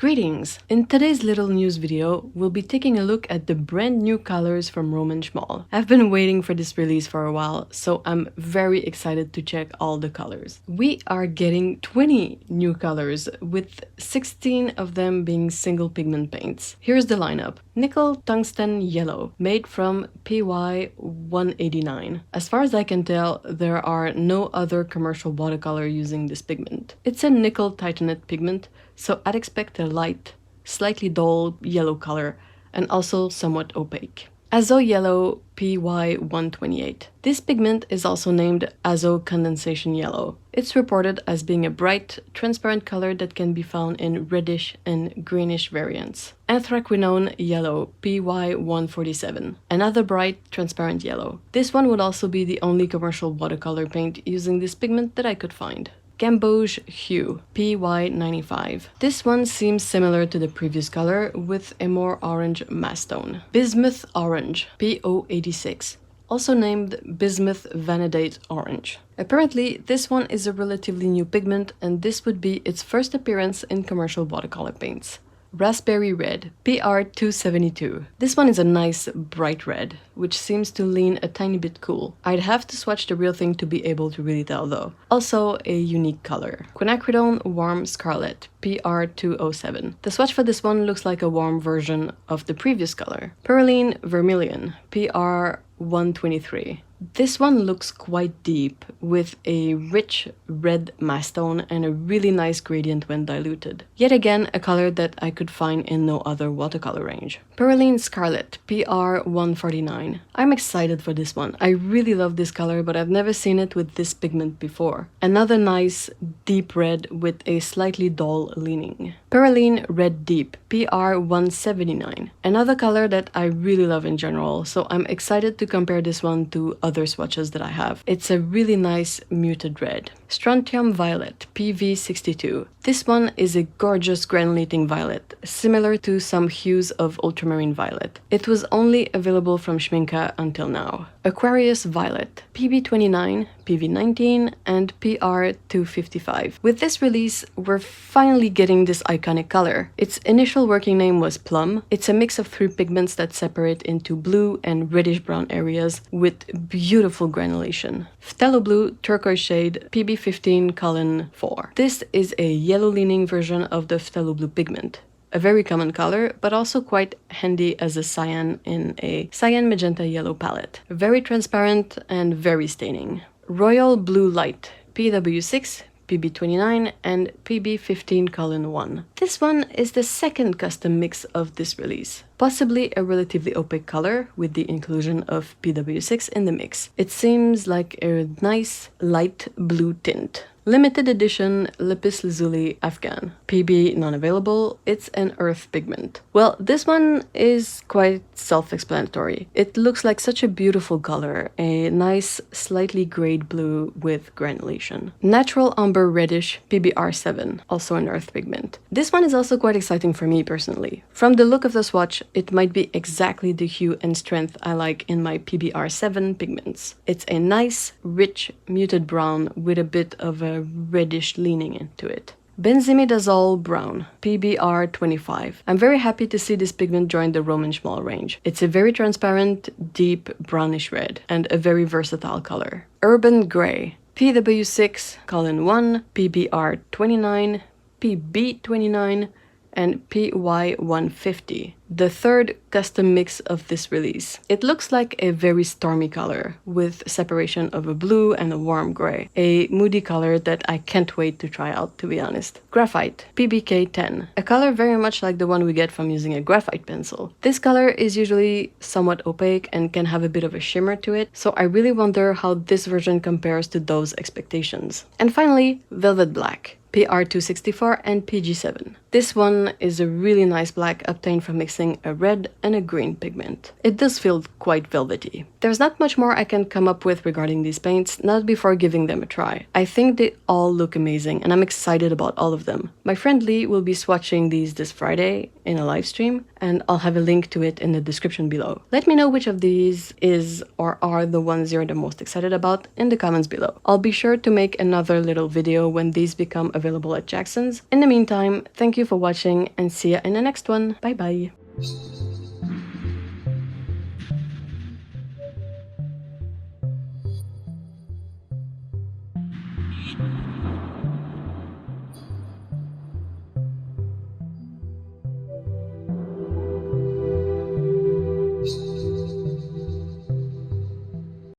Greetings! In today's little news video, we'll be taking a look at the brand new colors from Roman Szmal. I've been waiting for this release for a while, so I'm very excited to check all the colors. We are getting 20 new colors, with 16 of them being single pigment paints. Here's the lineup. Nickel Tungsten Yellow, made from PY 189. As far as I can tell, there are no other commercial watercolor using this pigment. It's a nickel titanate pigment, so I'd expect a light, slightly dull yellow color, and also somewhat opaque. Azo Yellow PY 128. This pigment is also named Azo Condensation Yellow. It's reported as being a bright, transparent color that can be found in reddish and greenish variants. Anthraquinone Yellow PY 147. Another bright, transparent yellow. This one would also be the only commercial watercolor paint using this pigment that I could find. Gamboge Hue PY 95. This one seems similar to the previous color with a more orange mass tone. Bismuth Orange PO 86. Also named Bismuth Vanadate Orange. Apparently, this one is a relatively new pigment, and this would be its first appearance in commercial watercolor paints. Raspberry Red PR 272. This one is a nice bright red, which seems to lean a tiny bit cool. I'd have to swatch the real thing to be able to really tell though. Also a unique color. Quinacridone Warm Scarlet PR 207. The swatch for this one looks like a warm version of the previous color. Perylene Vermilion PR 123. This one looks quite deep, with a rich red mass tone and a really nice gradient when diluted. Yet again, a color that I could find in no other watercolor range. Perylene Scarlet PR 149. I'm excited for this one. I really love this color, but I've never seen it with this pigment before. Another nice deep red with a slightly dull leaning. Perylene Red Deep PR 179. Another color that I really love in general, so I'm excited to compare this one to other swatches that I have. It's a really nice muted red. Strontium Violet PV 62. This one is a gorgeous granulating violet, similar to some hues of ultramarine violet. It was only available from Schminke until now. Aquarius Violet PB 29, PV 19, and PR 255. With this release, we're finally getting this iconic color. Its initial working name was Plum. It's a mix of three pigments that separate into blue and reddish brown areas with beautiful granulation. Phthalo Blue Turquoise shade PB 15 colon 4. This is a yellow-leaning version of the Phthalo Blue pigment. A very common color, but also quite handy as a cyan in a cyan magenta yellow palette. Very transparent and very staining. Royal Blue Light PW6, PB29, and PB15 colon 1. This one is the second custom mix of this release. Possibly a relatively opaque color with the inclusion of PW6 in the mix. It seems like a nice light blue tint. Limited edition Lapis Lazuli Afghan. PB non-available. It's an earth pigment. Well, this one is quite self-explanatory. It looks like such a beautiful color. A nice, slightly grayed blue with granulation. Natural Umber Reddish PBR7. Also an earth pigment. This one is also quite exciting for me personally. From the look of the swatch, it might be exactly the hue and strength I like in my PBR7 pigments. It's a nice, rich, muted brown with a bit of a reddish leaning into it. Benzimidazole Brown PBR 25. I'm very happy to see this pigment join the Roman Szmal range. It's a very transparent, deep brownish red and a very versatile color. Urban Gray PW6 colon 1, PBR 29, PB 29, and PY 150. The third custom mix of this release. It looks like a very stormy color with separation of a blue and a warm gray. A moody color that I can't wait to try out, to be honest. Graphite PBK 10. A color very much like the one we get from using a graphite pencil. This color is usually somewhat opaque and can have a bit of a shimmer to it, so I really wonder how this version compares to those expectations. And finally, Velvet Black PR 264 and PG7. This one is a really nice black obtained from mixing a red and a green pigment. It does feel quite velvety. There's not much more I can come up with regarding these paints, not before giving them a try. I think they all look amazing and I'm excited about all of them. My friend Lee will be swatching these this Friday in a live stream, and I'll have a link to it in the description below. Let me know which of these is or are the ones you're the most excited about in the comments below. I'll be sure to make another little video when these become available at Jackson's. In the meantime, thank you you for watching and see you in the next one. Bye bye.